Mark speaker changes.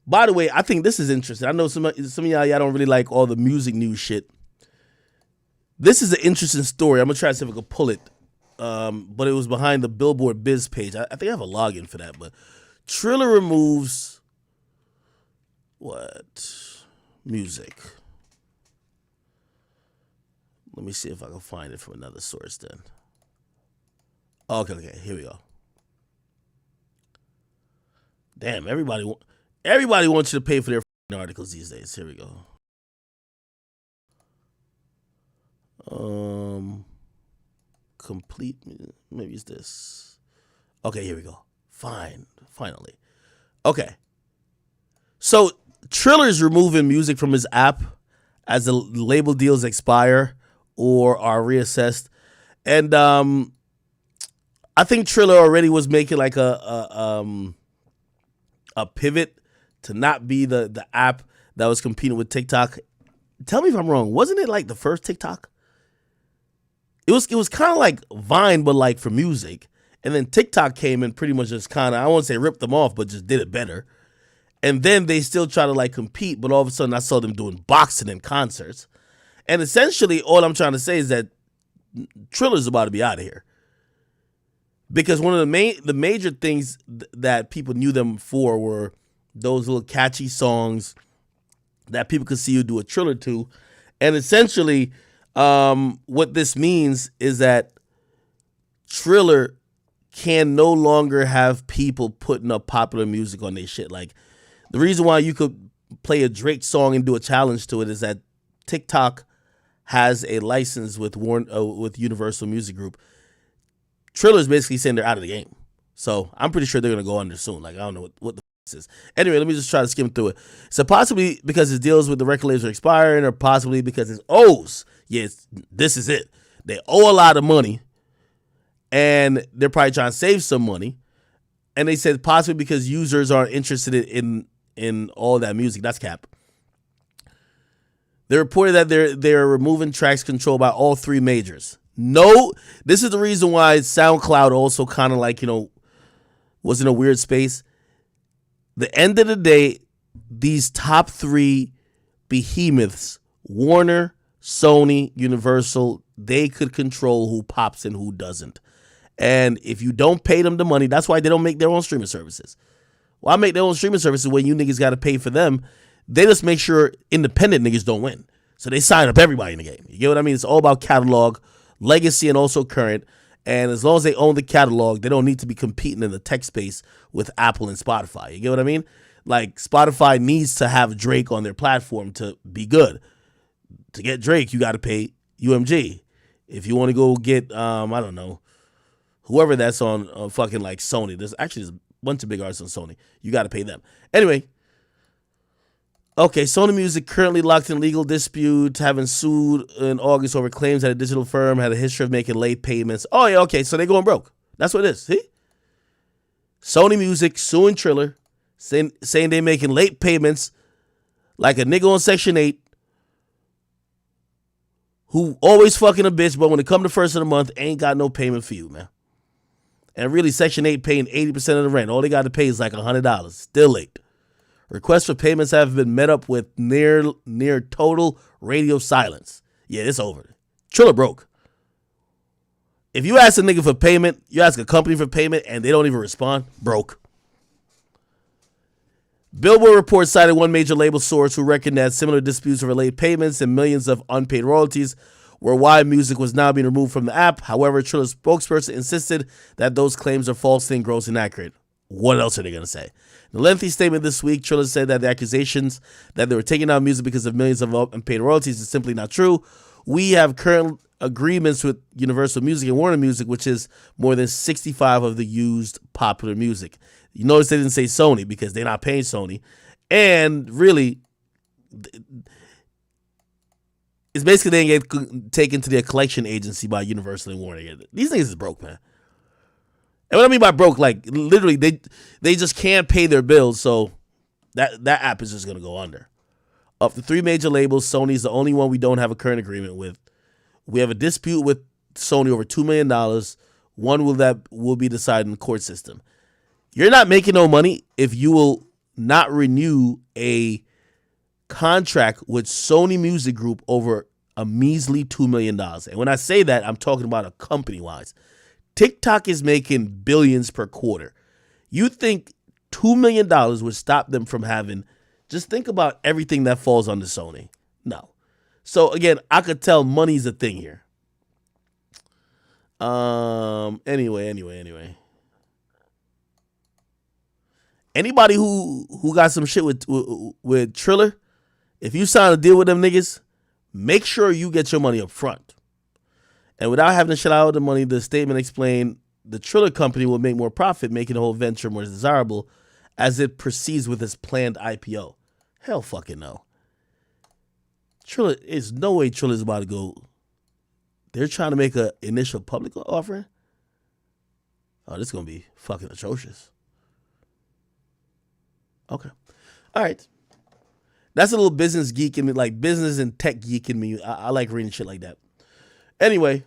Speaker 1: By the way, I think this is interesting. I know some of y'all don't really like all the music news shit. This is an interesting story. I'm gonna try to see if I can pull it. But it was behind the Billboard Biz page. I think I have a login for that. But Triller removes what music? Let me see if I can find it from another source. Then. Okay. Here we go. Damn, everybody wants you to pay for their articles these days. Here we go. Complete. Maybe it's this. Okay, here we go. Finally. Okay. So Triller's removing music from his app as the label deals expire or are reassessed, and I think Triller already was making like a pivot to not be the app that was competing with TikTok. Tell me if I'm wrong. Wasn't it like the first TikTok? It was kind of like Vine, but like for music. And then TikTok came and pretty much just kind of, I won't say ripped them off, but just did it better. And then they still try to like compete, but all of a sudden I saw them doing boxing and concerts. And essentially all I'm trying to say is that Triller's about to be out of here. Because one of the major things that people knew them for were those little catchy songs that people could see you do a Triller to. And essentially what this means is that Triller can no longer have people putting up popular music on their shit. Like, the reason why you could play a Drake song and do a challenge to it is that TikTok has a license with Universal Music Group. Triller's basically saying they're out of the game. So I'm pretty sure they're going to go under soon. Like, I don't know what the this is. Anyway, let me just try to skim through it. So possibly because his deals with the record labels are expiring, or possibly because his owes. Yes, this is it. They owe a lot of money, and they're probably trying to save some money. And they said possibly because users aren't interested in all that music. That's cap. They reported that they're removing tracks controlled by all three majors. No, this is the reason why SoundCloud also kind of like, was in a weird space. The end of the day, these top three behemoths, Warner, Sony, Universal, they could control who pops and who doesn't. And if you don't pay them the money, that's why they don't make their own streaming services. Why make their own streaming services when you niggas got to pay for them? They just make sure independent niggas don't win. So they sign up everybody in the game. You get what I mean? It's all about catalog, legacy, and also current. And as long as they own the catalog, they don't need to be competing in the tech space with Apple and Spotify. You get what I mean? Like, Spotify needs to have Drake on their platform to be good. To get Drake, you got to pay UMG. If you want to go get, I don't know, whoever that's on fucking like Sony. There's a bunch of big artists on Sony. You got to pay them. Anyway. Okay, Sony Music currently locked in legal dispute, having sued in August over claims that a digital firm had a history of making late payments. Oh, yeah, okay, so they going broke. That's what it is. See? Sony Music suing Triller, saying they making late payments like a nigga on Section 8 who always fucking a bitch, but when it come to first of the month, ain't got no payment for you, man. And really, Section 8 paying 80% of the rent. All they got to pay is like $100. Still late. Requests for payments have been met up with near total radio silence. Yeah, it's over. Triller broke. If you ask a nigga for payment, you ask a company for payment, and they don't even respond, broke. Billboard reports cited one major label source who reckoned that similar disputes over late payments and millions of unpaid royalties were why music was now being removed from the app. However, Triller's spokesperson insisted that those claims are false and gross inaccurate. What else are they going to say? In a lengthy statement this week, Triller said that the accusations that they were taking out music because of millions of unpaid royalties is simply not true. We have current agreements with Universal Music and Warner Music, which is more than 65 of the used popular music. You notice they didn't say Sony because they're not paying Sony. And really, it's basically they get taken to their collection agency by Universal and Warner. These niggas is broke, man. And what I mean by broke, like literally they just can't pay their bills, so that app is just gonna go under. Of the three major labels, Sony's the only one we don't have a current agreement with. We have a dispute with Sony over $2 million. One will be decided in the court system. You're not making no money if you will not renew a contract with Sony Music Group over a measly $2 million. And when I say that, I'm talking about a company-wise. TikTok is making billions per quarter. You think $2 million would stop them from having, just think about everything that falls under Sony. No. So again, I could tell money's a thing here. Anyway. Anybody who got some shit with Triller, if you sign a deal with them niggas, make sure you get your money up front. And without having to shell out the money, the statement explained the Triller company will make more profit, making the whole venture more desirable as it proceeds with its planned IPO. Hell fucking no. Triller, is no way Triller's about to go. They're trying to make an initial public offering? Oh, this is going to be fucking atrocious. Okay. All right. That's a little business geek in me, like business and tech geek in me. I like reading shit like that. Anyway,